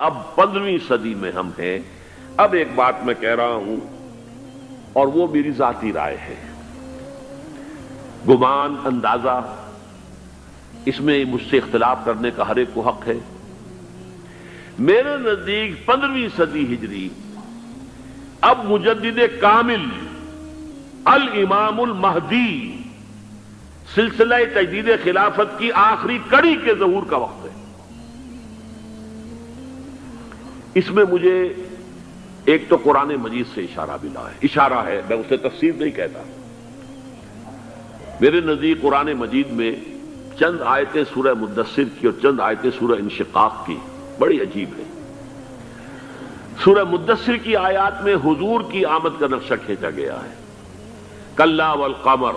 اب 15ویں صدی میں ہم ہیں. اب ایک بات میں کہہ رہا ہوں اور وہ میری ذاتی رائے ہے، گمان، اندازہ، اس میں مجھ سے اختلاف کرنے کا ہر ایک کو حق ہے. میرے نزدیک 15ویں صدی ہجری اب مجدد کامل الامام المہدی سلسلہ تجدید خلافت کی آخری کڑی کے ظہور کا وقت ہے. اس میں مجھے ایک تو قرآن مجید سے اشارہ ملا ہے، اشارہ ہے، میں اسے تفسیر نہیں کہتا. میرے نزدیک قرآن مجید میں چند آیتیں سورہ مدثر کی اور چند آیتیں سورہ انشقاق کی بڑی عجیب ہے. سورہ مدثر کی آیات میں حضور کی آمد کا نقشہ کھینچا گیا ہے. کلا والقمر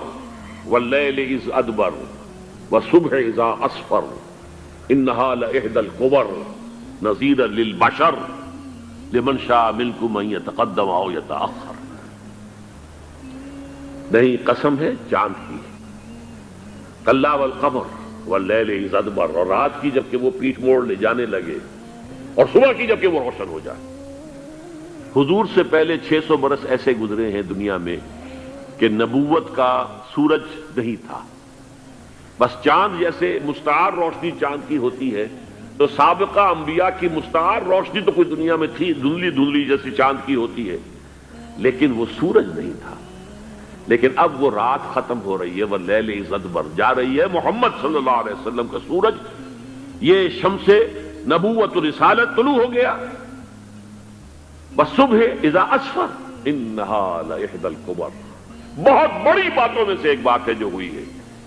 واللیل اذ ادبر والصبح اذا اسفر انہا لإحدی الکبر نذیرا للبشر لمن شاء منکم ان یتقدم او یتأخر. نہیں، قسم ہے چاند کی. کلا والقمر واللیل اذ ادبر، اور رات کی جبکہ وہ پیٹھ موڑ لے جانے لگے اور صبح کی جبکہ وہ روشن ہو جائے. حضور سے پہلے 600 برس ایسے گزرے ہیں دنیا میں کہ نبوت کا سورج نہیں تھا، بس چاند جیسے مستعار روشنی چاند کی ہوتی ہے، تو سابقہ انبیاء کی مستعار روشنی تو کوئی دنیا میں تھی، دھندلی دھندلی جیسی چاند کی ہوتی ہے، لیکن وہ سورج نہیں تھا. لیکن اب وہ رات ختم ہو رہی ہے، وہ لیل اذ ادبر جا رہی ہے. محمد صلی اللہ علیہ وسلم کا سورج، یہ شمس نبوت و رسالت طلوع ہو گیا. والصبح اذا اسفر انہا لإحدی الکبر. بہت بڑی باتوں میں سے ایک بات ہے جو ہوئی ہے،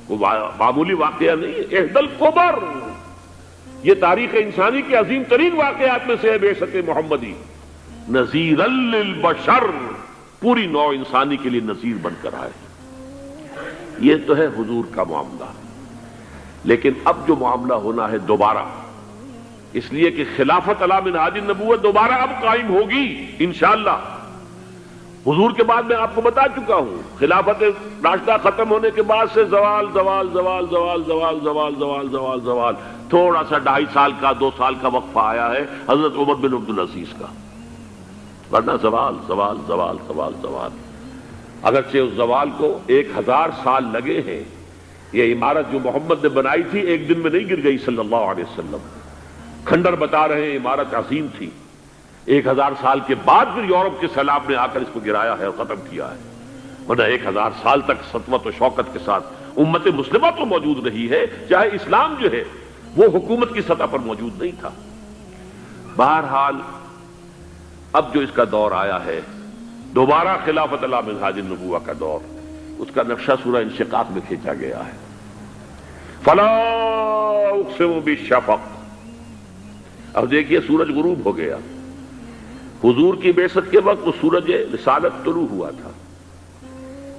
وہ معمولی واقعہ نہیں ہے. احدی الکبر، یہ تاریخ انسانی کے عظیم ترین واقعات میں سے ہے. بے شک محمدی نذیرا للبشر، پوری نوع انسانی کے لیے نذیر بن کر آئے. یہ تو ہے حضور کا معاملہ. لیکن اب جو معاملہ ہونا ہے دوبارہ، اس لیے کہ خلافت علی منہاج النبوت دوبارہ اب قائم ہوگی انشاءاللہ. حضور کے بعد میں آپ کو بتا چکا ہوں، خلافت راشدہ ختم ہونے کے بعد سے زوال زوال زوال زوال زوال زوال زوال زوال زوال، تھوڑا سا 2.5 سال کا 2 سال کا وقفہ آیا ہے حضرت عمر بن عبدالعزیز کا، ورنہ زوال زوال زوال زوال زوال. اگرچہ اس زوال کو 1000 سال لگے ہیں. یہ عمارت جو محمد نے بنائی تھی ایک دن میں نہیں گر گئی صلی اللہ علیہ وسلم. کھنڈر بتا رہے ہیں عمارت عظیم تھی. 1000 سال کے بعد پھر یورپ کے سیلاب نے آ کر اس کو گرایا ہے اور ختم کیا ہے، ورنہ 1000 سال تک سطوت و شوکت کے ساتھ امت مسلمہ تو موجود رہی ہے، چاہے اسلام جو ہے وہ حکومت کی سطح پر موجود نہیں تھا. بہرحال اب جو اس کا دور آیا ہے دوبارہ خلافت علی منہاج النبوہ کا دور، اس کا نقشہ سورہ انشقاق میں کھینچا گیا ہے. فلا اقسم بالشفق. اب دیکھیے سورج غروب ہو گیا. حضور کی بعثت کے وقت وہ سورج رسالت طلوع ہوا تھا،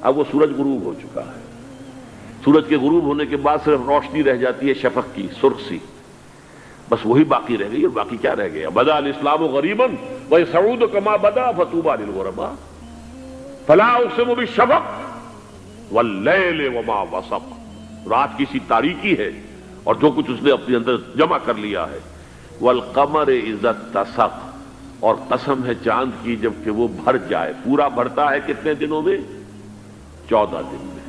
اب وہ سورج غروب ہو چکا ہے. سورج کے غروب ہونے کے بعد صرف روشنی رہ جاتی ہے شفق کی، سرخ سی، بس وہی باقی رہ گئی. اور باقی کیا رہ گیا؟ بدا الاسلام غریبا ویسعود کما بدا فطوبی للغرباء. فلا اقسم بالشفق واللیل وما وسق. رات کی سی تاریکی ہے اور جو کچھ اس نے اپنے اندر جمع کر لیا ہے. والقمر اذا اتسق، اور قسم ہے چاند کی جبکہ وہ بھر جائے. پورا بھرتا ہے کتنے دنوں میں؟ 14 دن میں.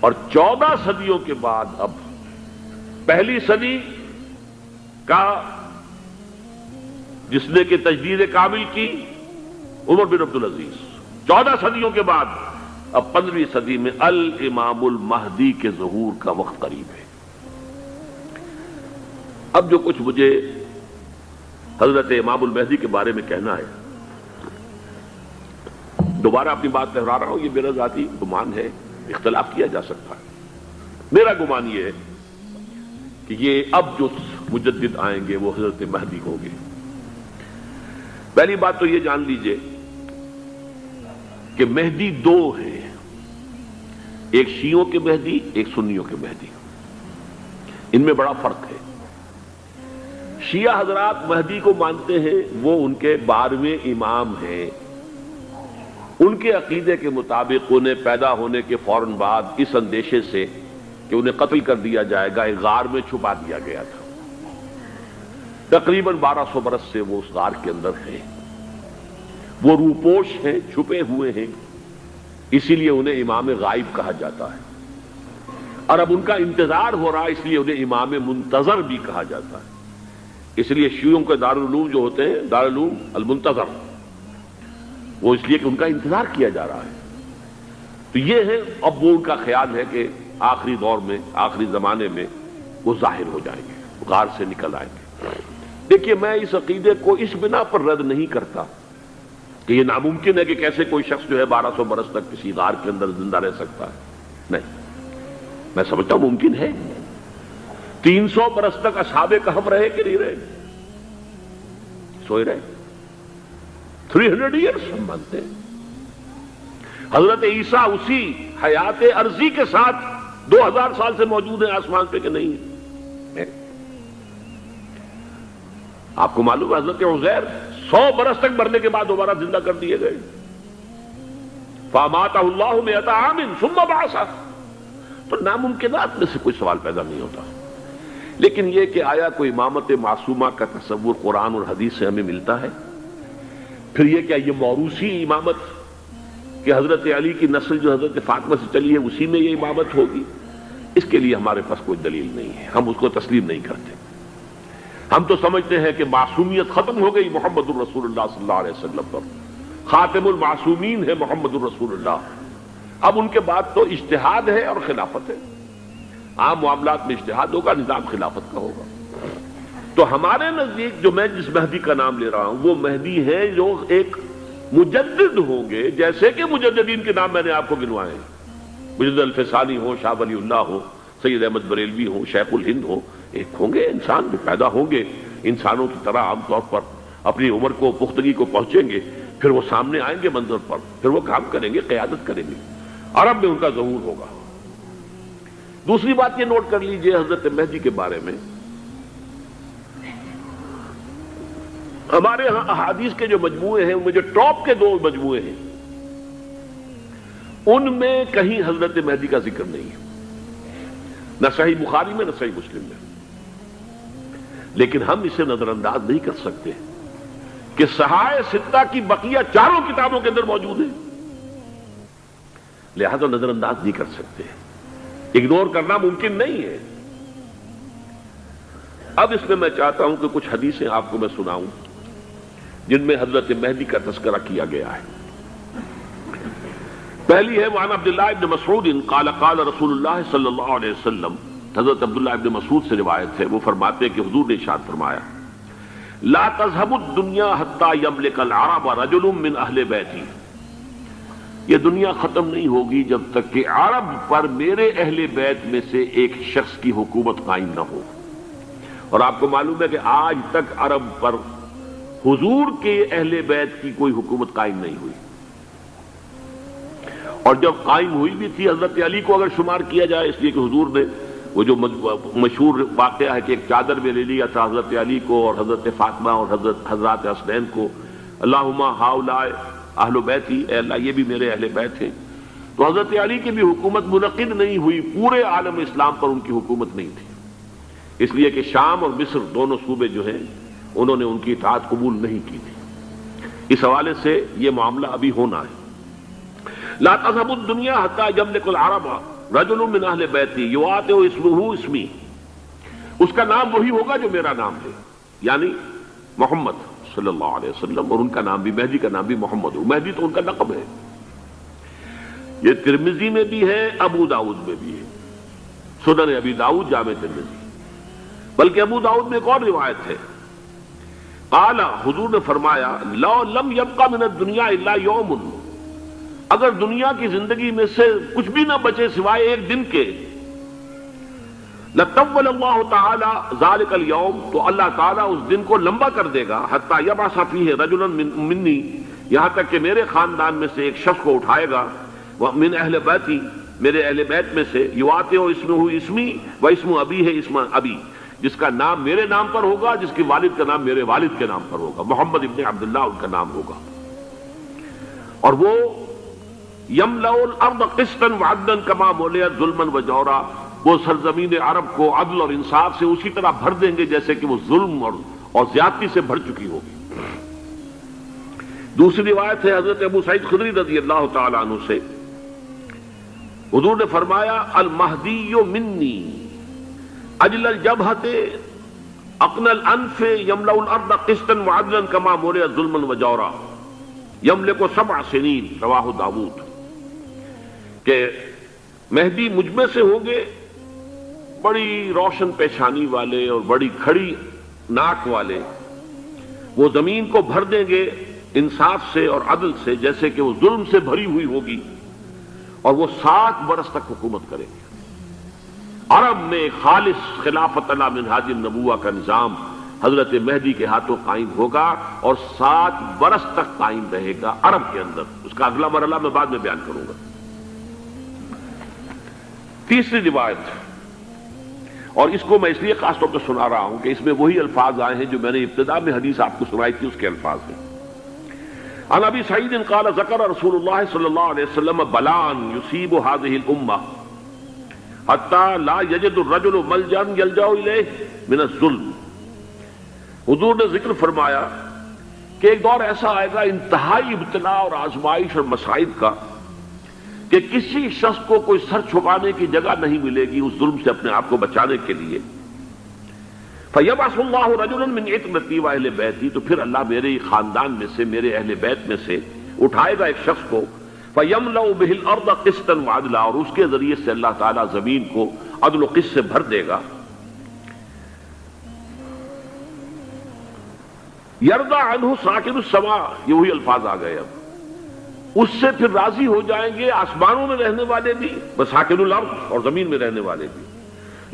اور 14 صدیوں کے بعد اب پہلی صدی کا جس نے کہ تجدید کامل کی عمر بن عبدالعزیز، 14 صدیوں کے بعد اب 15ویں صدی میں الامام المہدی کے ظہور کا وقت قریب ہے. اب جو کچھ مجھے حضرت امام المہدی کے بارے میں کہنا ہے، دوبارہ اپنی بات دہرا رہا ہوں، یہ میرا ذاتی گمان ہے، اختلاف کیا جا سکتا ہے. میرا گمان یہ ہے کہ یہ اب جو مجدد آئیں گے وہ حضرت مہدی ہوں گے. پہلی بات تو یہ جان لیجئے کہ مہدی 2 ہیں، ایک شیعوں کے مہدی، ایک سنیوں کے مہدی. ان میں بڑا فرق ہے. شیعہ حضرات مہدی کو مانتے ہیں، وہ ان کے 12ویں امام ہیں. ان کے عقیدے کے مطابق انہیں پیدا ہونے کے فوراً بعد اس اندیشے سے کہ انہیں قتل کر دیا جائے گا ایک غار میں چھپا دیا گیا تھا. تقریباً 1200 برس سے وہ اس غار کے اندر ہیں، وہ روپوش ہیں، چھپے ہوئے ہیں، اسی لیے انہیں امام غائب کہا جاتا ہے، اور اب ان کا انتظار ہو رہا ہے، اس لیے انہیں امام منتظر بھی کہا جاتا ہے۔ اس لیے شیعوں کے دارالعلوم جو ہوتے ہیں، دارالعلوم المنتظر، وہ اس لیے کہ ان کا انتظار کیا جا رہا ہے۔ تو یہ ہے، اب وہ ان کا خیال ہے کہ آخری دور میں، آخری زمانے میں وہ ظاہر ہو جائیں گے، غار سے نکل آئیں گے۔ دیکھیے، میں اس عقیدے کو اس بنا پر رد نہیں کرتا کہ یہ ناممکن ہے کہ کیسے کوئی شخص جو ہے 1200 برس تک کسی غار کے اندر زندہ رہ سکتا ہے، نہیں، میں سمجھتا ہوں ممکن ہے۔ 300 برس تک اصحاب کہف رہے کہ نہیں رہے؟ سوئے رہے۔ 300 ایئرس ہم مانتے ہیں۔ حضرت عیسیٰ اسی حیات عرضی کے ساتھ 2000 سال سے موجود ہیں آسمان پہ کہ نہیں ہے؟ آپ کو معلوم ہے حضرت عزیر 100 برس تک مرنے کے بعد دوبارہ زندہ کر دیے گئے۔ فَأَمَاتَهُ اللَّهُ مِئَةَ عَامٍ ثُمَّ بَعَثَهُ۔ تو ناممکنات میں سے کوئی سوال پیدا نہیں ہوتا، لیکن یہ کہ آیا کوئی امامت معصومہ کا تصور قرآن اور حدیث سے ہمیں ملتا ہے؟ پھر یہ کیا یہ موروثی امامت کہ حضرت علی کی نسل جو حضرت فاطمہ سے چلی ہے اسی میں یہ امامت ہوگی؟ اس کے لیے ہمارے پاس کوئی دلیل نہیں ہے، ہم اس کو تسلیم نہیں کرتے۔ ہم تو سمجھتے ہیں کہ معصومیت ختم ہو گئی محمد الرسول اللہ صلی اللہ علیہ وسلم پر، خاتم المعصومین ہے محمد الرسول اللہ۔ اب ان کے بعد تو اجتہاد ہے اور خلافت ہے، عام معاملات میں اجتہاد ہوگا، نظام خلافت کا ہوگا۔ تو ہمارے نزدیک جو میں جس مہدی کا نام لے رہا ہوں وہ مہدی ہے جو ایک مجدد ہوں گے، جیسے کہ مجددین کے نام میں نے آپ کو گنوائے ہیں، مجدد الفسانی ہو، شاہ ولی اللہ ہو، سید احمد بریلوی ہو، شیخ الہند ہو، ایک ہوں گے انسان جو پیدا ہوں گے انسانوں کی طرح، عام طور پر اپنی عمر کو، پختگی کو پہنچیں گے، پھر وہ سامنے آئیں گے منظر پر، پھر وہ کام کریں گے، قیادت کریں گے، عرب میں ان کا ظہور ہوگا۔ دوسری بات یہ نوٹ کر لیجئے حضرت مہدی کے بارے میں، ہمارے ہاں احادیث کے جو مجموعے ہیں ان میں جو ٹاپ کے 2 مجموعے ہیں ان میں کہیں حضرت مہدی کا ذکر نہیں ہے، نہ صحیح بخاری میں نہ صحیح مسلم میں، لیکن ہم اسے نظر انداز نہیں کر سکتے کہ صحائح ستہ کی بقیہ 4 کتابوں کے اندر موجود ہیں، لہذا نظر انداز نہیں کر سکتے، اگنور کرنا ممکن نہیں ہے۔ اب اس میں چاہتا ہوں کہ کچھ حدیثیں آپ کو میں سناؤں جن میں حضرت مہدی کا تذکرہ کیا گیا ہے۔ پہلی ہے وعن عبداللہ ابن مسعود قال قال رسول اللہ صلی اللہ علیہ وسلم، حضرت عبداللہ ابن مسعود سے روایت ہے، وہ فرماتے ہیں کہ حضور نے ارشاد فرمایا لا تذهب الدنيا حتى يملك العرب رجل من اہل بیتی، یہ دنیا ختم نہیں ہوگی جب تک کہ عرب پر میرے اہل بیت میں سے ایک شخص کی حکومت قائم نہ ہو۔ اور آپ کو معلوم ہے کہ آج تک عرب پر حضور کے اہل بیت کی کوئی حکومت قائم نہیں ہوئی، اور جب قائم ہوئی بھی تھی حضرت علی کو اگر شمار کیا جائے، اس لیے کہ حضور نے وہ جو مشہور واقعہ ہے کہ ایک چادر میں لے لیا تھا حضرت علی کو اور حضرت فاطمہ اور حضرات حسنین کو، اللہم ہؤلاء اہل بیتی، اے اللہ یہ بھی میرے اہل بیت ہیں۔ تو حضرت علی کی بھی حکومت منعقد نہیں ہوئی، پورے عالم اسلام پر ان کی حکومت نہیں تھی، اس لیے کہ شام اور مصر دونوں صوبے جو ہیں انہوں نے ان کی اطاعت قبول نہیں کی تھی۔ اس حوالے سے یہ معاملہ ابھی ہونا ہے۔ لا تذهب الدنيا حتى يملك العرب رجل من اہل بیتی یواطئ اسمہ اسمی، اس کا نام وہی ہوگا جو میرا نام ہے، یعنی محمد صلی اللہ علیہ وسلم، اور ان کا نام بھی، مہدی کا نام بھی محمد ہو، مہدی تو ان کا لقب ہے۔ یہ ترمذی میں بھی ہے، ابو داؤد میں بھی ہے، سنن ابی داؤد، جامع ترمذی، بلکہ ابو داؤد میں ایک اور روایت ہے، قال، حضور نے فرمایا لو لم يبقى من الدنيا الا يوم، اگر دنیا کی زندگی میں سے کچھ بھی نہ بچے سوائے ایک دن کے، لطول اللہ تعالی ذلك اليوم، تو اللہ تعالیٰ اس دن کو لمبا کر دے گا، حتی یبعث فیہ رجلا منی، یہاں تک کہ میرے خاندان میں سے ایک شخص کو اٹھائے گا، من اہل بیتی، میرے اہل بیت میں سے، یواطئ اسمہ اسمی و اسم ابی ہے اسم ابی، جس کا نام میرے نام پر ہوگا، جس کے والد کا نام میرے والد کے نام پر ہوگا، محمد ابن عبداللہ ان کا نام ہوگا، اور وہ یملأ الارض قسطا وعدلا کما ملئت ظلما وجورا، وہ سرزمین عرب کو عدل اور انصاف سے اسی طرح بھر دیں گے جیسے کہ وہ ظلم اور زیادتی سے بھر چکی ہوگی۔ دوسری روایت ہے حضرت ابو سعید خدری رضی اللہ تعالی عنہ سے، حضور نے فرمایا المہدی منی اجل الجبہۃ اقن الانف یملأ الارض قسطا وعدلا کما ملئت ظلما وجورا یملک 7 سنین، رواہ داؤد، کہ مہدی مجھ میں سے ہوں گے بڑی روشن پیشانی والے اور بڑی کھڑی ناک والے، وہ زمین کو بھر دیں گے انصاف سے اور عدل سے، جیسے کہ وہ ظلم سے بھری ہوئی ہوگی، اور وہ 7 برس تک حکومت کریں گے۔ عرب میں خالص خلافت علی منہاج النبوہ کا نظام حضرت مہدی کے ہاتھوں قائم ہوگا اور 7 برس تک قائم رہے گا عرب کے اندر۔ اس کا اگلا مرحلہ میں بعد میں بیان کروں گا۔ تیسری روایت، اور اس کو میں اس لیے خاص طور پر سنا رہا ہوں کہ اس میں وہی الفاظ آئے ہیں جو میں نے ابتدا میں حدیث آپ کو سنائی تھی، اس کے الفاظ ہیں۔ عن ابی سعید قال ذکر رسول اللہ صلی اللہ علیہ وسلم بلان یصیب هذه الامہ حتی لا یجد الرجل ملجا یلجا الیہ من الظلم۔ حضور نے ذکر فرمایا کہ ایک دور ایسا آئے گا انتہائی ابتلا اور آزمائش اور مصائب کا کہ کسی شخص کو کوئی سر چھپانے کی جگہ نہیں ملے گی اس ظلم سے اپنے آپ کو بچانے کے لیے۔ فَيَبْعَثُ اللَّهُ رَجُلًا مِّنْ عِتْرَتِي وَأَهْلِ بَيْتِي، تو پھر اللہ میرے خاندان میں سے، میرے اہل بیت میں سے اٹھائے گا ایک شخص کو، فَيَمْلَأُ بِهِ الْأَرْضَ قِسْطًا وَعَدْلًا، اور اس کے ذریعے سے اللہ تعالیٰ زمین کو عدل و قسط سے بھر دے گا۔ يَرْضَى عَنْهُ سَاكِنُ السَّمَاءِ، یہ وہی الفاظ آ گئے۔ اب اس سے پھر راضی ہو جائیں گے آسمانوں میں رہنے والے بھی، وَسَاكِنُ الْأَرْضِ، اور زمین میں رہنے والے بھی۔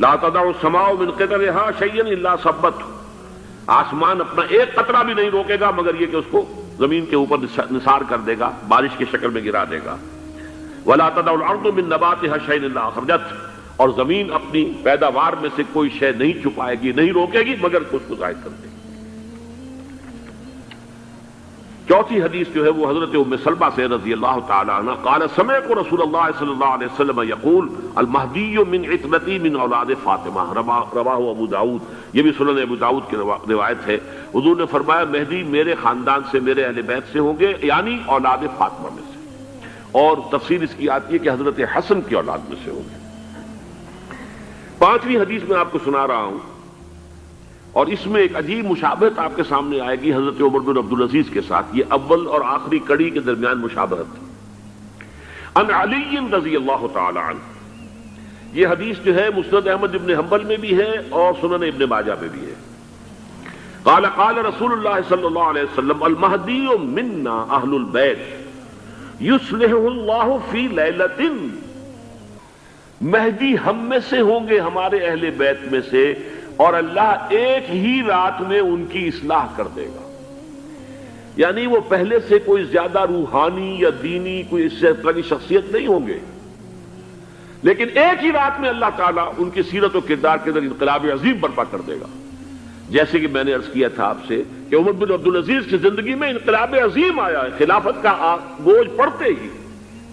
لا تدع السماء من قطرها شيئا الا ثبته، آسمان اپنا ایک قطرہ بھی نہیں روکے گا مگر یہ کہ اس کو زمین کے اوپر نثار کر دے گا، بارش کی شکل میں گرا دے گا۔ ولا تدع الارض من نباتها شيئا الا اخرجته، اور زمین اپنی پیداوار میں سے کوئی شے نہیں چھپائے گی، نہیں روکے گی مگر اس کو ظاہر کر دے گی۔ چوتھی حدیث جو ہے وہ حضرت ام سلمہ سے رضی اللہ تعالی عنہ قال سمعت رسول اللہ صلی اللہ علیہ وسلم یقول المہدی من عترتی من اولاد فاطمہ، رواہ ابو داؤد، یہ بھی سنن ابو داؤد کی روایت ہے۔ حضور نے فرمایا مہدی میرے خاندان سے، میرے اہل بیت سے ہوں گے، یعنی اولاد فاطمہ میں سے، اور تفسیر اس کی آتی ہے کہ حضرت حسن کی اولاد میں سے ہوں گے۔ پانچویں حدیث میں آپ کو سنا رہا ہوں، اور اس میں ایک عجیب مشابہت آپ کے سامنے آئے گی حضرت عمر بن عبدالعزیز کے ساتھ، یہ اول اور آخری کڑی کے درمیان مشابہت۔ عن علی رضی اللہ تعالی عنہ، یہ حدیث جو ہے مسند احمد ابن حنبل میں بھی ہے اور سنن ابن ماجہ میں بھی ہے۔ قال قال رسول اللہ صلی اللہ علیہ وسلم المہدی منا اہل البیت یصلح اللہ فی لیلۃ، مہدی ہم میں سے ہوں گے، ہمارے اہل بیت میں سے، اور اللہ ایک ہی رات میں ان کی اصلاح کر دے گا۔ یعنی وہ پہلے سے کوئی زیادہ روحانی یا دینی کوئی اس طرح کی شخصیت نہیں ہوں گے، لیکن ایک ہی رات میں اللہ تعالیٰ ان کی سیرت و کردار کے اندر انقلاب عظیم برپا کر دے گا۔ جیسے کہ میں نے عرض کیا تھا آپ سے کہ عمر بن عبدالعزیز کی زندگی میں انقلاب عظیم آیا ہے، خلافت کا بوجھ پڑتے ہی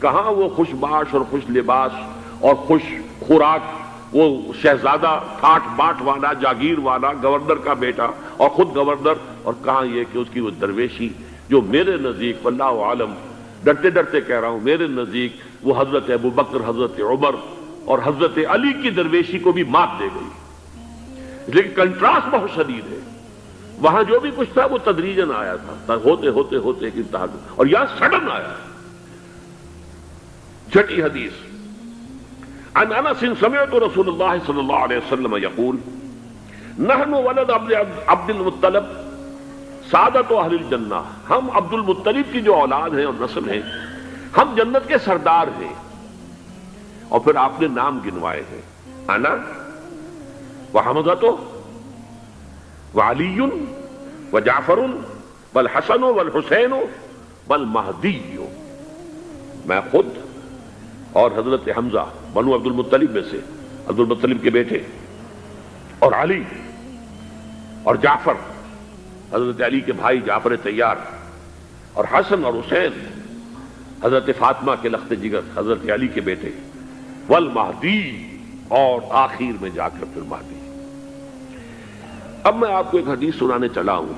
کہاں وہ خوش باش اور خوش لباس اور خوش خوراک، وہ شہزادہ ٹھاٹ باٹ والا، جاگیر والا، گورنر کا بیٹا اور خود گورنر، اور کہاں یہ کہ اس کی وہ درویشی جو میرے نزدیک واللہ عالم، ڈرتے ڈرتے کہہ رہا ہوں، میرے نزدیک وہ حضرت ابو بکر، حضرت عمر اور حضرت علی کی درویشی کو بھی مات دے گئی۔ لیکن کنٹراسٹ بہت شدید ہے، وہاں جو بھی کچھ تھا وہ تدریجاً آیا تھا، ہوتے ہوتے ہوتے ایک انتہا، اور یہاں سڈن آیا۔ چھٹی حدیث، عن انس سمعت رسول اللہ صلی اللہ علیہ وسلم یقول نحن ولد عبد المطلب سعادت اہل الجنہ، ہم عبد المطلب کی جو اولاد ہیں اور نسل ہیں، ہم جنت کے سردار ہیں۔ اور پھر آپ نے نام گنوائے ہیں، انا وحمزۃ وعلی وجعفر والحسن والحسین والمہدی، میں خود اور حضرت حمزہ بنو عبد المطلب میں سے، عبد المطلب کے بیٹے، اور علی اور جعفر حضرت علی کے بھائی جعفر طیار، اور حسن اور حسین حضرت فاطمہ کے لخت جگر حضرت علی کے بیٹے، والمہدی، اور آخر میں جا کر پھر مہدی۔ اب میں آپ کو ایک حدیث سنانے چلا ہوں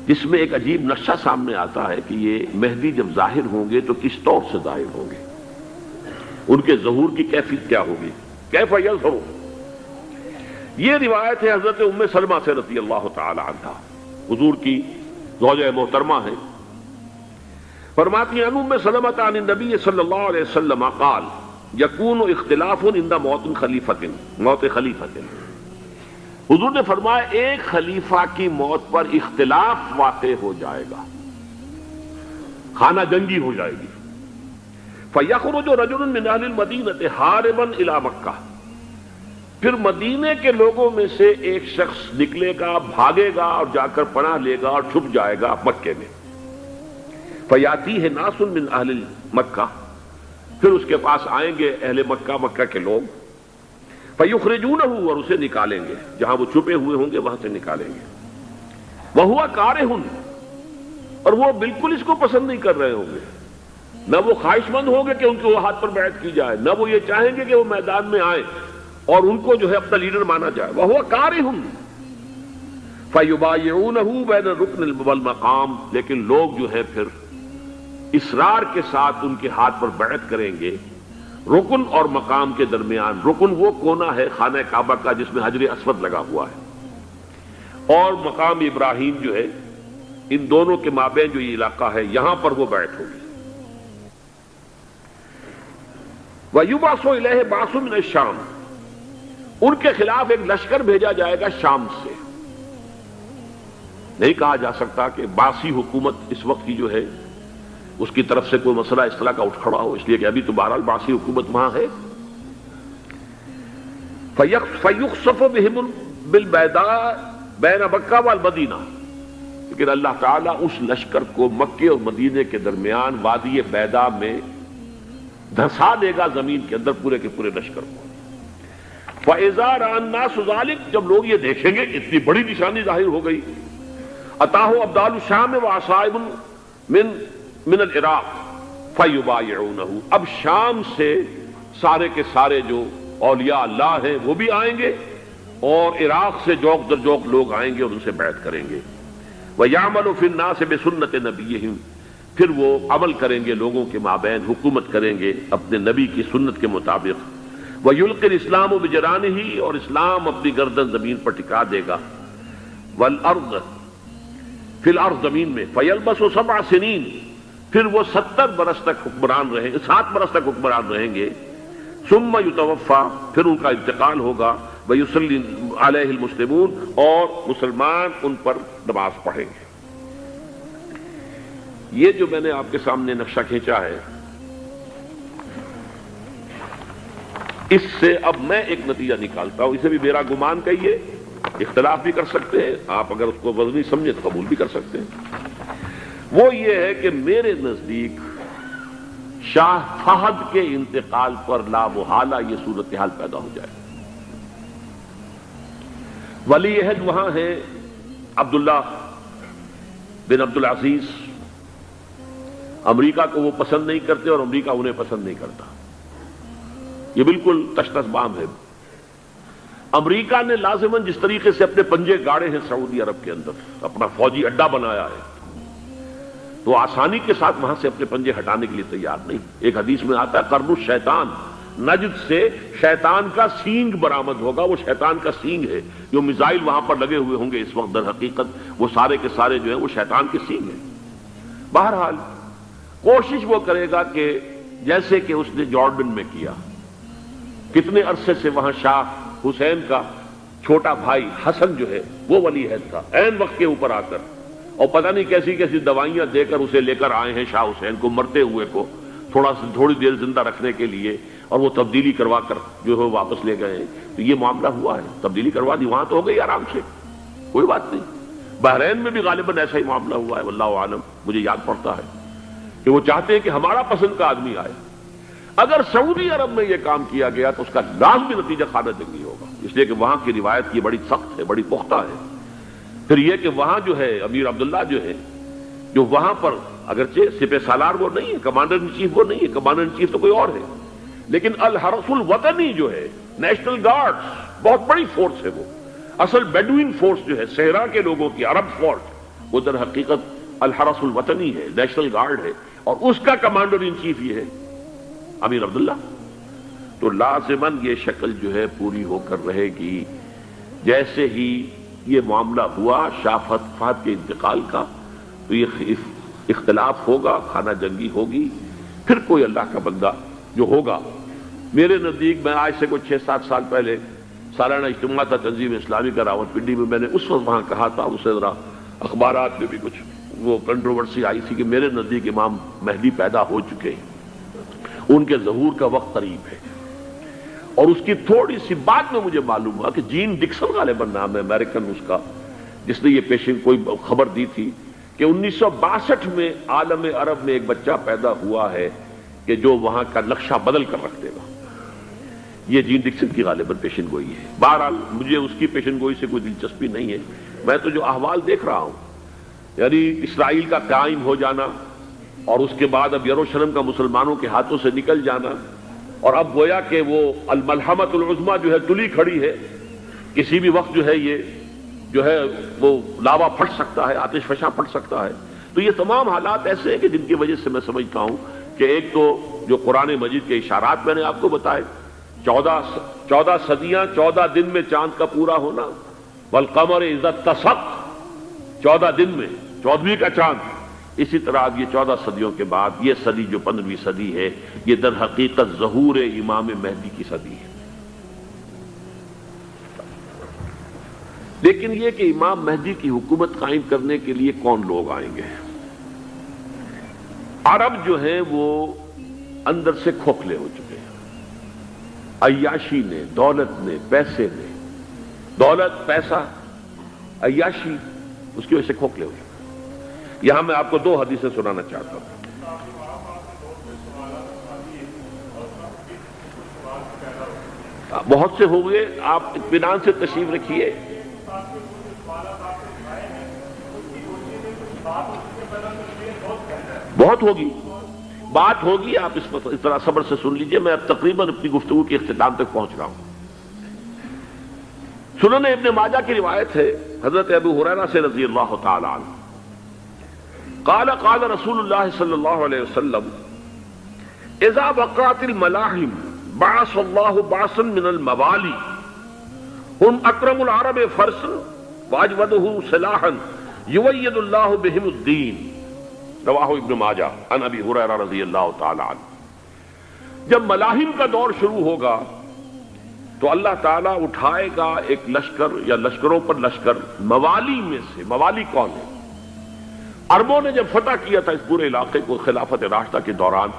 جس میں ایک عجیب نقشہ سامنے آتا ہے کہ یہ مہدی جب ظاہر ہوں گے تو کس طور سے ظاہر ہوں گے، ان کے ظہور کی کیفیت کیا ہوگی، کیف یظہر۔ یہ روایت ہے حضرت ام سلمہ سے رضی اللہ تعالی عنہا، حضور کی زوجہ محترمہ ہے، فرماتی ہیں ام سلمہ عن النبی صلی اللہ علیہ وسلم قال یکون اختلاف عند موت خلیفۃ، موت خلیفۃ، حضور نے فرمایا ایک خلیفہ کی موت پر اختلاف واقع ہو جائے گا، خانہ جنگی ہو جائے گی۔ فَيَخْرُجُ رَجُلٌ مِّنْ أَهْلِ الْمَدِينَةِ حَارِبًا إِلَى مَكَّةَ، پھر مدینے کے لوگوں میں سے ایک شخص نکلے گا، بھاگے گا اور جا کر پناہ لے گا اور چھپ جائے گا مکے میں۔ فَيَأْتِيهِ نَاسٌ مِّنْ أَهْلِ مَكَّةِ، پھر اس کے پاس آئیں گے اہل مکہ، مکہ کے لوگ، فَيُخْرِجُونَهُ، اور اسے نکالیں گے، جہاں وہ چھپے ہوئے ہوں گے وہاں سے نکالیں گے۔ وَهُوَ كَارِهٌ، اور وہ بالکل اس کو پسند نہیں کر رہے ہوں گے، نہ وہ خواہش مند ہوں گے کہ ان کے وہ ہاتھ پر بیعت کی جائے، نہ وہ یہ چاہیں گے کہ وہ میدان میں آئیں اور ان کو جو ہے اپنا لیڈر مانا جائے۔ وَهُوَ كَارِهٌ فَيُبَايِعُونَهُ بَيْنَ الرُّكْنِ وَالْمَقَامِ، لیکن لوگ جو ہے پھر اصرار کے ساتھ ان کے ہاتھ پر بیعت کریں گے رکن اور مقام کے درمیان۔ رکن وہ کونا ہے خانہ کعبہ کا جس میں حجر اسود لگا ہوا ہے، اور مقام ابراہیم جو ہے، ان دونوں کے مابین جو یہ علاقہ ہے یہاں پر وہ بیعت ہوگی۔ وَيُبْعَثُ إِلَيْهِ بَعْثٌ مِّنَ الشَّامِ، ان کے خلاف ایک لشکر بھیجا جائے گا شام سے۔ نہیں کہا جا سکتا کہ باسی حکومت اس وقت کی جو ہے اس کی طرف سے کوئی مسئلہ اس طرح کا اٹھ کھڑا ہو، اس لیے کہ ابھی تو بہرحال باسی حکومت وہاں ہے۔ فَيُخْسَفُ بِهِمُ بِالْبَيْضَاءِ بَيْنَ مَكَّةَ وَالْمَدِينَةِ، لیکن اللہ تعالیٰ اس لشکر کو مکے اور مدینے کے درمیان وادی بیضاء میں دھسا دے گا، زمین کے اندر پورے کے پورے لشکر کو۔ فَإِذَا رَأَى النَّاسُ ذَلِكَ، جب لوگ یہ دیکھیں گے اتنی بڑی نشانی ظاہر ہو گئی، أَتَاهُ أَبْدَالُ الشَّامِ وَعَصَائِبٌ من العراق فَيُبَايِعُونَهُ، اب شام سے سارے کے سارے جو اولیاء اللہ ہیں وہ بھی آئیں گے، اور عراق سے جوق در جوق لوگ آئیں گے اور ان سے بیعت کریں گے۔ وَيَعْمَلُ فِي النَّاسِ بِسُنَّةِ نَبِيِّهِمْ، پھر وہ عمل کریں گے لوگوں کے مابین، حکومت کریں گے اپنے نبی کی سنت کے مطابق۔ وَيُلْقِي الْإِسْلَامُ بِجَرَانِهِ، اور اسلام اپنی گردن زمین پر ٹکا دے گا۔ وَالْأَرْضَ فِي الْأَرْضِ، زمین میں۔ فَيَلْبَسُ 7 سنین، پھر وہ 70 برس تک حکمران رہیں گے، 7 برس تک حکمران رہیں گے۔ ثم يتوفى، پھر ان کا انتقال ہوگا۔ ويصلي عليه المسلمون، اور مسلمان ان پر نماز پڑھیں گے۔ یہ جو میں نے آپ کے سامنے نقشہ کھینچا ہے، اس سے اب میں ایک نتیجہ نکالتا ہوں، اسے بھی میرا گمان کہیے، اختلاف بھی کر سکتے ہیں آپ، اگر اس کو وزنی سمجھے تو قبول بھی کر سکتے ہیں۔ وہ یہ ہے کہ میرے نزدیک شاہ فہد کے انتقال پر لا محالہ یہ صورتحال پیدا ہو جائے۔ ولی عہد وہاں ہیں عبداللہ بن عبدالعزیز، امریکہ کو وہ پسند نہیں کرتے اور امریکہ انہیں پسند نہیں کرتا، یہ بالکل تش تش بام ہے۔ امریکہ نے لازماً جس طریقے سے اپنے پنجے گاڑے ہیں سعودی عرب کے اندر، اپنا فوجی اڈا بنایا ہے، تو آسانی کے ساتھ وہاں سے اپنے پنجے ہٹانے کے لیے تیار نہیں۔ ایک حدیث میں آتا ہے قرن الشیطان، نجد سے شیطان کا سینگ برآمد ہوگا، وہ شیطان کا سینگ ہے، جو میزائل وہاں پر لگے ہوئے ہوں گے اس وقت، در حقیقت وہ سارے کے سارے جو ہیں وہ شیطان کے سینگ ہیں۔ بہرحال کوشش وہ کرے گا کہ جیسے کہ اس نے جارڈن میں کیا، کتنے عرصے سے وہاں شاہ حسین کا چھوٹا بھائی حسن جو ہے وہ ولی عہد تھا، عین وقت کے اوپر آ کر، اور پتہ نہیں کیسی کیسی دوائیاں دے کر اسے لے کر آئے ہیں شاہ حسین کو، مرتے ہوئے کو تھوڑی دیر زندہ رکھنے کے لیے، اور وہ تبدیلی کروا کر جو ہے واپس لے گئے ہیں۔ تو یہ معاملہ ہوا ہے، تبدیلی کروا دی، وہاں تو ہو گئی آرام سے، کوئی بات نہیں۔ بحرین میں بھی غالباً ایسا ہی معاملہ ہوا ہے، واللہ عالم، مجھے یاد پڑتا ہے کہ وہ چاہتے ہیں کہ ہمارا پسند کا آدمی آئے۔ اگر سعودی عرب میں یہ کام کیا گیا تو اس کا لازمی نتیجہ خانہ جنگی ہوگا، اس لیے کہ وہاں کی روایت یہ بڑی سخت ہے، بڑی پختہ ہے۔ پھر یہ کہ وہاں جو ہے امیر عبداللہ جو ہے، جو وہاں پر اگرچہ سپہ سالار وہ نہیں ہے، کمانڈر ان چیف وہ نہیں ہے، کمانڈر ان چیف تو کوئی اور ہے، لیکن الحرس الوطنی جو ہے، نیشنل گارڈز، بہت بڑی فورس ہے وہ، اصل بیڈوین فورس جو ہے صحرا کے لوگوں کی عرب فورس، وہ در حقیقت الحرس الوطنی ہے، نیشنل گارڈ ہے، اور اس کا کمانڈر ان چیف یہ ہے امیر عبداللہ. تو لازماً یہ شکل جو ہے پوری ہو کر رہے گی. جیسے ہی یہ معاملہ ہوا شاہ فہد کے انتقال کا، تو یہ اختلاف ہوگا، خانہ جنگی ہوگی. پھر کوئی اللہ کا بندہ جو ہوگا، میرے نزدیک، میں آج سے کوئی 6-7 سال پہلے سالانہ اجتماع تھا تنظیم اسلامی کا راولپنڈی میں، میں نے اس وقت وہاں کہا تھا، اسے ذرا اخبارات میں بھی کچھ وہ کنٹروورسی آئی تھی کہ میرے نزدیک امام مہدی پیدا ہو چکے ہیں، ان کے ظہور کا وقت قریب ہے. اور اس کی تھوڑی سی بعد میں مجھے معلوم ہوا کہ جین ڈکسن غالباً نام ہے امریکن اس کا، جس نے یہ پیشن کوئی خبر دی تھی کہ 1962 میں عالم عرب میں ایک بچہ پیدا ہوا ہے کہ جو وہاں کا نقشہ بدل کر رکھ دے گا. یہ جین ڈکسن کی غالباً پیشن گوئی ہے. بہرحال مجھے اس کی پیشن گوئی سے کوئی دلچسپی نہیں ہے. میں تو جو احوال دیکھ رہا ہوں، یعنی اسرائیل کا قائم ہو جانا، اور اس کے بعد اب یروشلم کا مسلمانوں کے ہاتھوں سے نکل جانا، اور اب گویا کہ وہ الملحمۃ العظمیٰ جو ہے تلی کھڑی ہے، کسی بھی وقت جو ہے یہ جو ہے وہ لاوا پھٹ سکتا ہے، آتش فشاں پھٹ سکتا ہے. تو یہ تمام حالات ایسے ہیں کہ جن کی وجہ سے میں سمجھتا ہوں کہ ایک تو جو قرآن مجید کے اشارات میں نے آپ کو بتائے، 14 صدیاں 14 دن میں چاند کا پورا ہونا، والقمر اذا اتسق، 14 دن میں 14ویں کا چاند. اسی طرح اب یہ 14 صدیوں کے بعد یہ صدی جو 15ویں صدی ہے، یہ در حقیقت ظہور امام مہدی کی صدی ہے. لیکن یہ کہ امام مہدی کی حکومت قائم کرنے کے لیے کون لوگ آئیں گے؟ عرب جو ہیں وہ اندر سے کھوکھلے ہو چکے ہیں. عیاشی نے، دولت نے، پیسے نے، دولت، پیسہ، عیاشی، اس کی وجہ سے کھوکھلے ہو چکے ہیں. یہاں میں آپ کو 2 حدیثیں سنانا چاہتا ہوں. بہت سے ہو گئے، آپ اطمینان سے تشریف رکھیے. بہت ہوگی، بات ہوگی، آپ اس طرح صبر سے سن لیجئے. میں اب تقریباً اپنی گفتگو کے اختتام تک پہنچ رہا ہوں. سنن ابن ماجہ کی روایت ہے حضرت ابو ہریرہ سے رضی اللہ تعالی عنہ، قال قال رسول اللہ صلی اللہ علیہ وسلم اذا وقعت الملاحم بعث اللہ بعثا من الموالی هم اکرم العرب فرسا واجودہ سلاحا یوید اللہ بہم الدین. رواہ ابن ماجہ عن ابی ہریرہ رضی اللہ تعالی عنہ. جب ملاحم کا دور شروع ہوگا تو اللہ تعالیٰ اٹھائے گا ایک لشکر یا لشکروں پر لشکر موالی میں سے. موالی کون ہے؟ عربوں نے جب فتح کیا تھا اس پورے علاقے کو خلافت راشدہ کے دوران،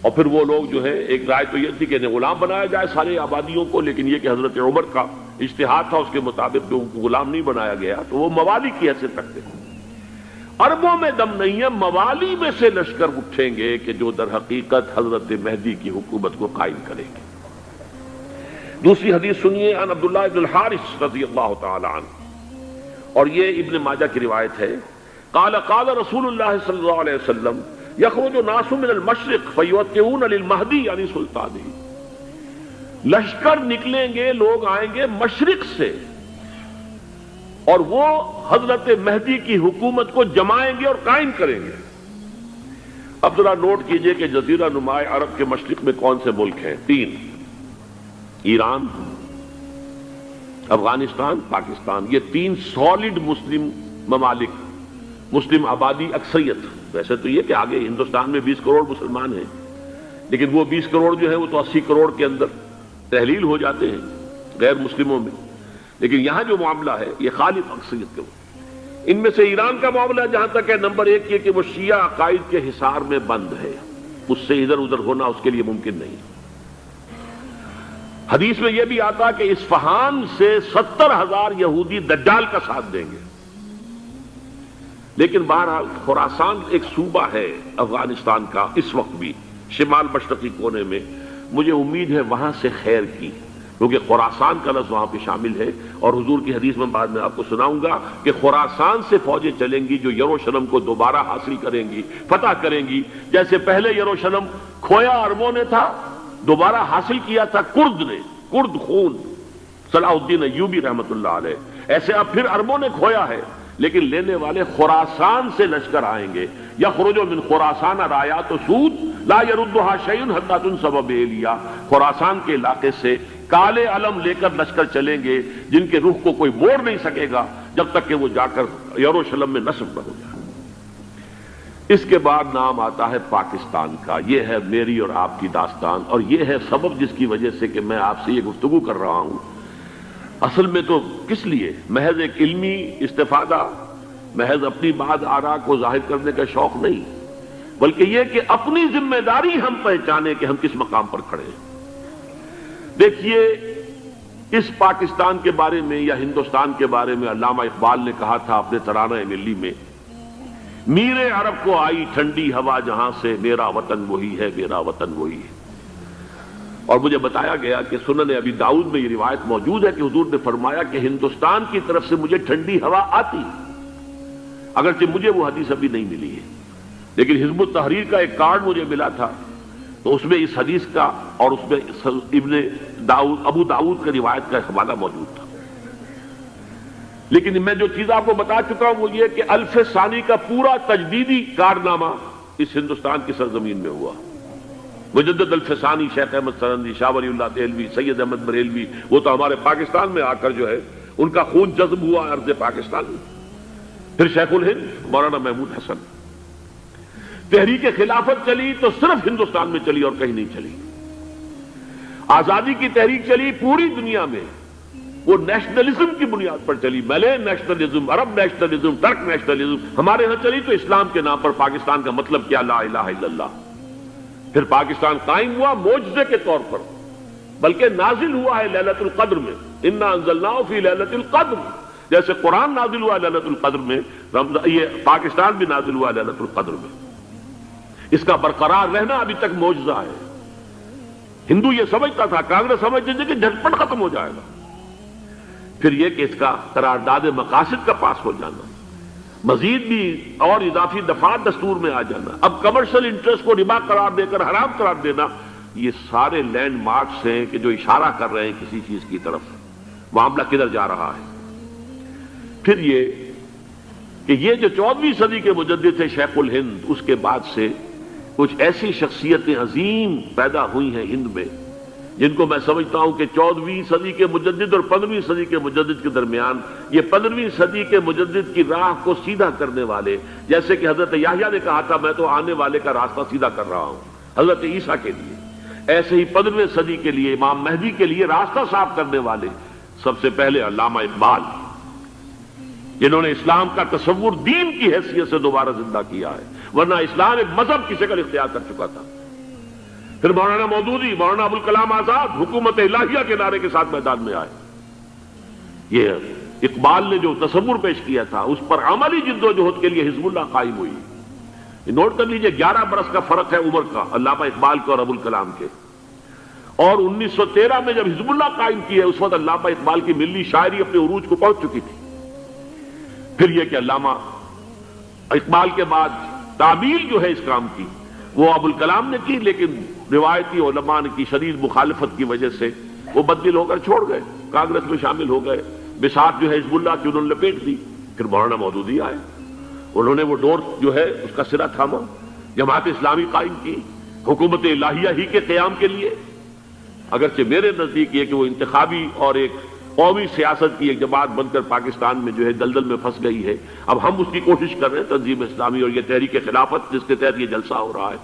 اور پھر وہ لوگ جو ہے، ایک رائے تو یہ تھی کہ انہیں غلام بنایا جائے سارے آبادیوں کو، لیکن یہ کہ حضرت عمر کا اجتہاد تھا اس کے مطابق کہ ان کو غلام نہیں بنایا گیا، تو وہ موالی کی حیثیت رکھتے ہیں. عربوں میں دم نہیں ہے، موالی میں سے لشکر اٹھیں گے کہ جو در حقیقت حضرت مہدی کی حکومت کو قائم کریں گے. دوسری حدیث سنیے عن عبداللہ ابن الحارث رضی اللہ تعالی عنہ، اور یہ ابن ماجہ کی روایت ہے. قال قال رسول اللہ صلی اللہ علیہ وسلم یخرج ناس من المشرق فیوطئون للمہدی یعنی سلطانی. لشکر نکلیں گے، لوگ آئیں گے مشرق سے، اور وہ حضرت مہدی کی حکومت کو جمائیں گے اور قائم کریں گے. اب ذرا نوٹ کیجئے کہ جزیرہ نماء عرب کے مشرق میں کون سے ملک ہیں؟ 3: ایران، افغانستان، پاکستان. یہ 3 سالڈ مسلم ممالک، مسلم آبادی اکثریت. ویسے تو یہ کہ آگے ہندوستان میں 20 کروڑ مسلمان ہیں، لیکن وہ 20 کروڑ جو ہے وہ تو 80 کروڑ کے اندر تحلیل ہو جاتے ہیں غیر مسلموں میں. لیکن یہاں جو معاملہ ہے یہ خالص اکثریت کے. ان میں سے ایران کا معاملہ جہاں تک ہے، نمبر 1 یہ کہ وہ شیعہ عقائد کے حصار میں بند ہے، اس سے ادھر ادھر ہونا اس کے لیے ممکن نہیں. حدیث میں یہ بھی آتا کہ اصفہان سے 70,000 یہودی دجال کا ساتھ دیں گے. لیکن بہرحال خراسان ایک صوبہ ہے افغانستان کا اس وقت بھی شمال مشرقی کونے میں، مجھے امید ہے وہاں سے خیر کی، کیونکہ خراسان کا لفظ وہاں پہ شامل ہے. اور حضور کی حدیث میں بعد میں آپ کو سناؤں گا کہ خراسان سے فوجیں چلیں گی جو یروشلم کو دوبارہ حاصل کریں گی، فتح کریں گی. جیسے پہلے یروشلم کھویا عربوں نے تھا، دوبارہ حاصل کیا تھا کرد نے، کرد خون صلاح الدین ایوبی رحمت اللہ علیہ، ایسے اب پھر عربوں نے کھویا ہے، لیکن لینے والے خراسان سے لشکر آئیں گے، یخرج من خراسان رایات سود لا یردھا شیء حتی تنصب بإیلیا، خراسان کے علاقے سے کالے علم لے کر لشکر چلیں گے جن کے رخ کو کوئی موڑ نہیں سکے گا جب تک کہ وہ جا کر یروشلم میں نصب نہ ہو جائے۔ اس کے بعد نام آتا ہے پاکستان کا۔ یہ ہے میری اور آپ کی داستان، اور یہ ہے سبب جس کی وجہ سے کہ میں آپ سے یہ گفتگو کر رہا ہوں۔ اصل میں تو کس لیے؟ محض ایک علمی استفادہ، محض اپنی بات آراء کو ظاہر کرنے کا شوق نہیں، بلکہ یہ کہ اپنی ذمہ داری ہم پہچانے کہ ہم کس مقام پر کھڑے ہیں۔ دیکھیے، اس پاکستان کے بارے میں یا ہندوستان کے بارے میں علامہ اقبال نے کہا تھا اپنے ترانہ ملی میں، میرے عرب کو آئی ٹھنڈی ہوا جہاں سے، میرا وطن وہی ہے، میرا وطن وہی ہے۔ اور مجھے بتایا گیا کہ سنن ابی داؤد میں یہ روایت موجود ہے کہ حضور نے فرمایا کہ ہندوستان کی طرف سے مجھے ٹھنڈی ہوا آتی، اگرچہ مجھے وہ حدیث ابھی نہیں ملی ہے، لیکن حزب التحریر کا ایک کارڈ مجھے ملا تھا، تو اس میں اس حدیث کا اور اس میں ابو داؤد کا روایت کا حوالہ موجود تھا۔ لیکن میں جو چیز آپ کو بتا چکا ہوں وہ یہ کہ الف ثانی کا پورا تجدیدی کارنامہ اس ہندوستان کی سرزمین میں ہوا۔ مجدد الف ثانی شیخ احمد سرندی، شاہ ولی اللہ دہلوی، سید احمد بریلوی، وہ تو ہمارے پاکستان میں آ کر جو ہے ان کا خون جذب ہوا ارض پاکستان میں۔ پھر شیخ الہند مولانا محمود حسن۔ تحریک خلافت چلی تو صرف ہندوستان میں چلی اور کہیں نہیں چلی۔ آزادی کی تحریک چلی پوری دنیا میں، وہ نیشنلزم کی بنیاد پر چلی، ملے نیشنلزم، عرب نیشنلزم، ٹرک نیشنلزم۔ ہمارے ہاں چلی تو اسلام کے نام پر پاکستان کا مطلب کیا؟ لا الہ الا اللہ۔ پھر پاکستان قائم ہوا معجزے کے طور پر، بلکہ نازل ہوا ہے لیلۃ القدر میں، انا انزلناہ فی لیلۃ القدر، جیسے قرآن نازل ہوا لیلۃ القدر میں، یہ پاکستان بھی نازل ہوا لیلۃ القدر میں۔ اس کا برقرار رہنا ابھی تک معجزہ ہے۔ ہندو یہ سمجھتا تھا، کانگریس سمجھتی تھی کہ جھٹپٹ ختم ہو جائے گا۔ پھر یہ کہ اس کا قرارداد مقاصد کا پاس ہو جانا، مزید بھی اور اضافی دفعات دستور میں آ جانا، اب کمرشل انٹرسٹ کو ربا قرار دے کر حرام قرار دینا، یہ سارے لینڈ مارکس ہیں کہ جو اشارہ کر رہے ہیں کسی چیز کی طرف، معاملہ کدھر جا رہا ہے۔ پھر یہ کہ یہ جو 14ویں صدی کے مجدد تھے شیخ الہند، اس کے بعد سے کچھ ایسی شخصیتیں عظیم پیدا ہوئی ہیں ہند میں، جن کو میں سمجھتا ہوں کہ 14ویں صدی کے مجدد اور 15ویں صدی کے مجدد کے درمیان، یہ 15ویں صدی کے مجدد کی راہ کو سیدھا کرنے والے، جیسے کہ حضرت یحییٰ نے کہا تھا میں تو آنے والے کا راستہ سیدھا کر رہا ہوں حضرت عیسیٰ کے لیے، ایسے ہی 15ویں صدی کے لیے امام مہدی کے لیے راستہ صاف کرنے والے سب سے پہلے علامہ اقبال، جنہوں نے اسلام کا تصور دین کی حیثیت سے دوبارہ زندہ کیا ہے، ورنہ اسلام ایک مذہب کی شکل اختیار کر چکا تھا۔ پھر مولانا مودودی، مولانا ابوالکلام آزاد حکومت الہیہ کے نعرے کے ساتھ میدان میں آئے۔ یہ اقبال نے جو تصور پیش کیا تھا اس پر عملی جد و جہد کے لیے حزب اللہ قائم ہوئی۔ نوٹ کر لیجئے 11 برس کا فرق ہے عمر کا علامہ اقبال کے اور ابوالکلام کے، اور 1913 میں جب حزب اللہ قائم کی ہے اس وقت علامہ اقبال کی ملی شاعری اپنے عروج کو پہنچ چکی تھی۔ پھر یہ کہ علامہ اقبال کے بعد تعمیل جو ہے اس کام کی وہ ابوالکلام نے کی، لیکن روایتی علماء کی شدید مخالفت کی وجہ سے وہ بددل ہو کر چھوڑ گئے، کانگریس میں شامل ہو گئے، بساط جو ہے حزب اللہ کی انہوں نے لپیٹ دی۔ پھر مولانا مودودی آئے، انہوں نے وہ ڈور جو ہے اس کا سرا تھاما، جماعت اسلامی قائم کی حکومت الہیہ ہی کے قیام کے لیے، اگرچہ میرے نزدیک یہ کہ وہ انتخابی اور ایک قومی سیاست کی ایک جماعت بن کر پاکستان میں جو ہے دلدل میں پھنس گئی ہے۔ اب ہم اس کی کوشش کر رہے ہیں، تنظیم اسلامی اور یہ تحریک خلافت جس کے تحت یہ جلسہ ہو رہا ہے،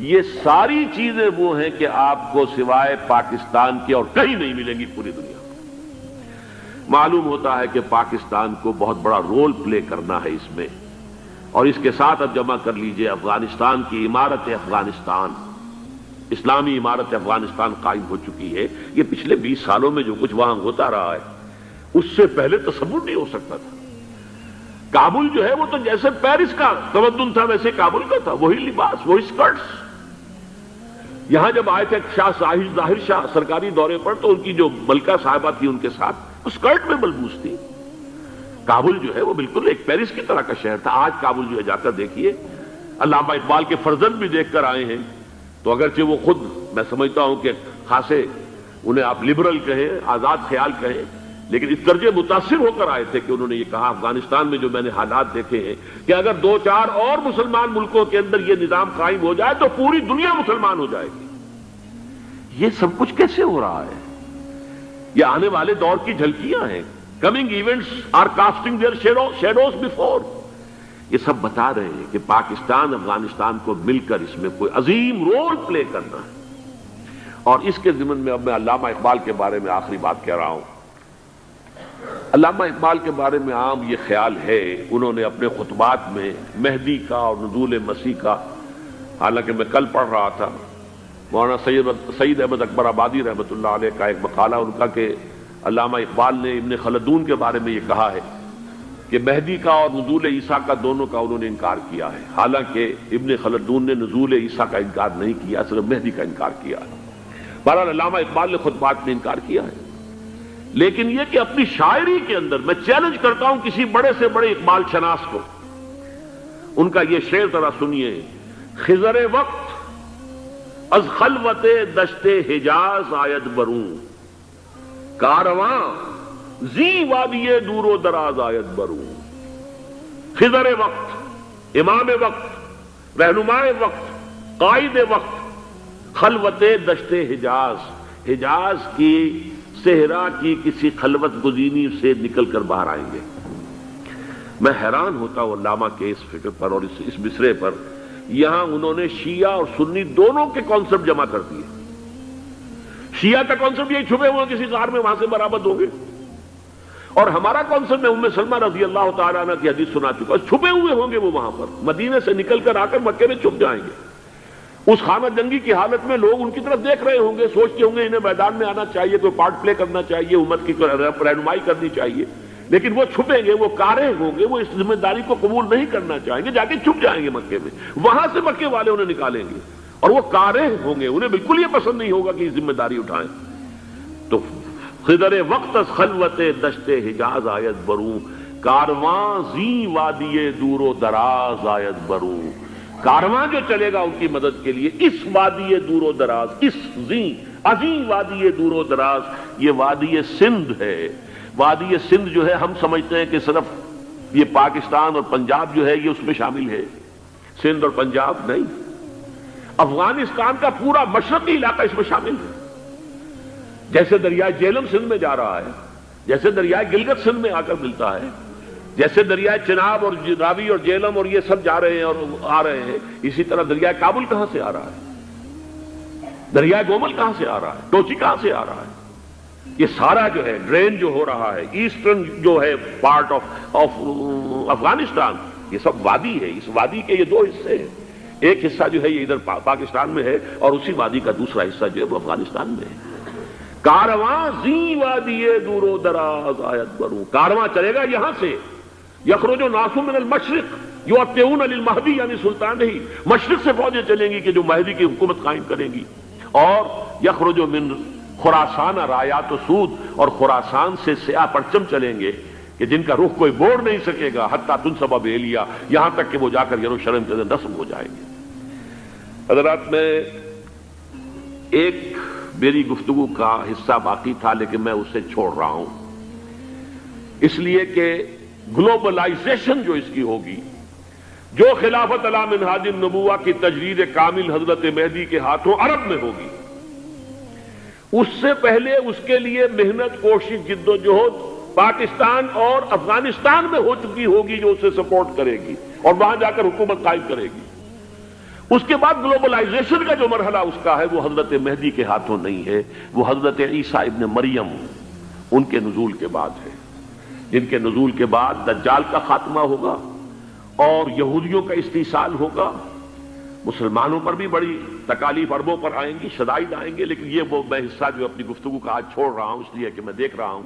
یہ ساری چیزیں وہ ہیں کہ آپ کو سوائے پاکستان کے اور کہیں نہیں ملیں گی پوری دنیا میں۔ معلوم ہوتا ہے کہ پاکستان کو بہت بڑا رول پلے کرنا ہے اس میں، اور اس کے ساتھ اب جمع کر لیجئے افغانستان کی عمارت افغانستان، اسلامی عمارت افغانستان قائم ہو چکی ہے۔ یہ پچھلے 20 سالوں میں جو کچھ وہاں ہوتا رہا ہے اس سے پہلے تصور نہیں ہو سکتا تھا۔ کابل جو ہے وہ تو جیسے پیرس کا تمدن تھا ویسے کابل کا تھا، وہی لباس، وہی سکرٹس۔ یہاں جب آئے تھے شاہ ظاہر شاہ سرکاری دورے پر تو ان کی جو ملکہ صاحبہ تھی ان کے ساتھ وہ سکرٹ میں ملبوس تھی۔ کابل جو ہے وہ بالکل ایک پیرس کی طرح کا شہر تھا۔ آج کابل جو ہے جا کر دیکھیے، علامہ اقبال کے فرزند بھی دیکھ کر آئے ہیں، تو اگرچہ وہ خود میں سمجھتا ہوں کہ خاصے انہیں آپ لبرل کہیں، آزاد خیال کہیں، لیکن اس درجے متاثر ہو کر آئے تھے کہ انہوں نے یہ کہا افغانستان میں جو میں نے حالات دیکھے ہیں کہ اگر 2-4 اور مسلمان ملکوں کے اندر یہ نظام قائم ہو جائے تو پوری دنیا مسلمان ہو جائے گی۔ یہ سب کچھ کیسے ہو رہا ہے؟ یہ آنے والے دور کی جھلکیاں ہیں۔ Coming events are casting their shadows before. یہ سب بتا رہے ہیں کہ پاکستان افغانستان کو مل کر اس میں کوئی عظیم رول پلے کرنا ہے۔ اور اس کے ضمن میں اب میں علامہ اقبال کے بارے میں آخری بات کہہ رہا ہوں۔ علامہ اقبال کے بارے میں عام یہ خیال ہے، انہوں نے اپنے خطبات میں مہدی کا اور نزول مسیح کا، حالانکہ میں کل پڑھ رہا تھا مولانا سید احمد اکبر آبادی رحمۃ اللہ علیہ کا ایک مقالہ ان کا کہ علامہ اقبال نے ابن خلدون کے بارے میں یہ کہا ہے کہ مہدی کا اور نزول عیسیٰ کا دونوں کا انہوں نے انکار کیا ہے، حالانکہ ابن خلدون نے نزول عیسیٰ کا انکار نہیں کیا، صرف مہدی کا انکار کیا ہے۔ بہرحال علامہ اقبال نے خطبات میں انکار کیا ہے، لیکن یہ کہ اپنی شاعری کے اندر میں چیلنج کرتا ہوں کسی بڑے سے بڑے اقبال شناس کو، ان کا یہ شعر ذرا سنیے: خضر وقت از خلوت دشت حجاز آید بروں، کارواں زی وادی دور و دراز آید بروں۔ خضر وقت، امام وقت، رہنمائے وقت، قائد وقت، خلوت دشت حجاز، حجاز کی صحرا کی کسی خلوت گزینی سے نکل کر باہر آئیں گے۔ میں حیران ہوتا ہوں علامہ کے اس فکر پر اور اس مصرے پر۔ یہاں انہوں نے شیعہ اور سنی دونوں کے کانسیپٹ جمع کر دیے۔ شیعہ کا کانسیپٹ یہی چھپے ہوئے کسی غار میں وہاں سے برآمد ہوں گے، اور ہمارا کانسیپٹ میں ام سلمہ رضی اللہ تعالیٰ عنہ کی حدیث سنا چکا، چھپے ہوئے ہوں گے وہ وہاں پر، مدینے سے نکل کر آ کر مکے میں چھپ جائیں گے۔ اس خانہ جنگی کی حالت میں لوگ ان کی طرف دیکھ رہے ہوں گے، سوچتے ہوں گے انہیں میدان میں آنا چاہیے، کوئی پارٹ پلے کرنا چاہیے، امت کی رہنمائی کرنی چاہیے، لیکن وہ چھپیں گے، وہ کارے ہوں گے، وہ اس ذمہ داری کو قبول نہیں کرنا چاہیں گے، جا کے چھپ جائیں گے مکے میں، وہاں سے مکے والے انہیں نکالیں گے، اور وہ کارے ہوں گے، انہیں بالکل یہ پسند نہیں ہوگا کہ یہ ذمہ داری اٹھائیں۔ تو خضر وقت از خلوت دشت حجاز آید بروں، کارواں زی وادی دور و دراز آید بروں۔ کارواں جو چلے گا ان کی مدد کے لیے اس وادی دور و دراز، اس عظیم وادی دور و دراز، یہ وادی سندھ ہے۔ وادی سندھ جو ہے ہم سمجھتے ہیں کہ صرف یہ پاکستان اور پنجاب جو ہے یہ اس میں شامل ہے، سندھ اور پنجاب نہیں، افغانستان کا پورا مشرقی علاقہ اس میں شامل ہے۔ جیسے دریائے جیلم سندھ میں جا رہا ہے، جیسے دریائے گلگت سندھ میں آ کر ملتا ہے، جیسے دریائے چناب اور راوی اور جیلم اور یہ سب جا رہے ہیں اور آ رہے ہیں، اسی طرح دریائے کابل کہاں سے آ رہا ہے، دریائے گومل کہاں سے آ رہا ہے، ٹوچی کہاں سے آ رہا ہے، یہ سارا جو ہے ڈرین جو ہو رہا ہے، ایسٹرن جو ہے پارٹ آف افغانستان، یہ سب وادی ہے۔ اس وادی کے یہ دو حصے ہیں، ایک حصہ جو ہے یہ ادھر پاکستان میں ہے، اور اسی وادی کا دوسرا حصہ جو ہے وہ افغانستان میں ہے۔ کارواں زی وادی دور و دراز آیت بروں، کارواں چلے گا یہاں سے، یخرج الناس من المشرق یؤتون للمہدی یعنی سلطان ہی، مشرق سے فوجیں چلیں گی کہ جو مہدی کی حکومت قائم کریں گی، اور یخرج من خراسان رایات و سود، اور خراسان سے سیاہ پرچم چلیں گے کہ جن کا رخ کوئی موڑ نہیں سکے گا، حتیٰ تنصب بیلیا، یہاں تک کہ وہ جا کر یروشلم کے اندر نصب ہو جائیں گے۔ حضرات، میں ایک میری گفتگو کا حصہ باقی تھا لیکن میں اسے چھوڑ رہا ہوں، اس لیے کہ گلوبلائزیشن جو اس کی ہوگی، جو خلافت علی منہاج النبوہ کی تجرید کامل حضرت مہدی کے ہاتھوں عرب میں ہوگی، اس سے پہلے اس کے لیے محنت، کوشش، جد و جہد پاکستان اور افغانستان میں ہو چکی ہوگی جو اسے سپورٹ کرے گی اور وہاں جا کر حکومت قائم کرے گی۔ اس کے بعد گلوبلائزیشن کا جو مرحلہ اس کا ہے وہ حضرت مہدی کے ہاتھوں نہیں ہے، وہ حضرت عیسیٰ ابن مریم ان کے نزول کے بعد ہے، جن کے نزول کے بعد دجال کا خاتمہ ہوگا اور یہودیوں کا استحصال ہوگا، مسلمانوں پر بھی بڑی تکالیف عربوں پر آئیں گی، شدائد آئیں گے، لیکن یہ وہ میں حصہ جو اپنی گفتگو کا آج چھوڑ رہا ہوں اس لیے کہ میں دیکھ رہا ہوں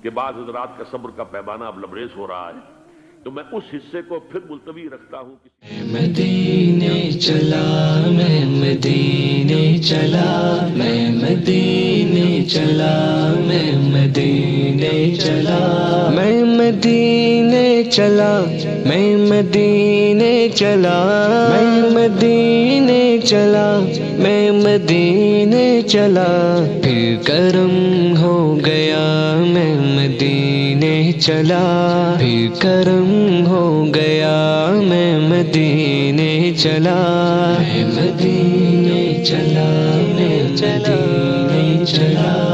کہ بعض حضرات کا صبر کا پیمانہ اب لبریز ہو رہا ہے، تو میں اس حصے کو پھر ملتوی رکھتا ہوں۔ مدینے چلا میں مدینے چلا، میں مدینے چلا، میں مدینے چلا، میں مدینے چلا میں مدینے چلا میں مدینے چلا میں مدینے چلا پھر کرم ہو گیا میں مدینے چلا پھر کرم ہو گیا میں مدینے چلا میں مدینے چلا میں مدینے چلا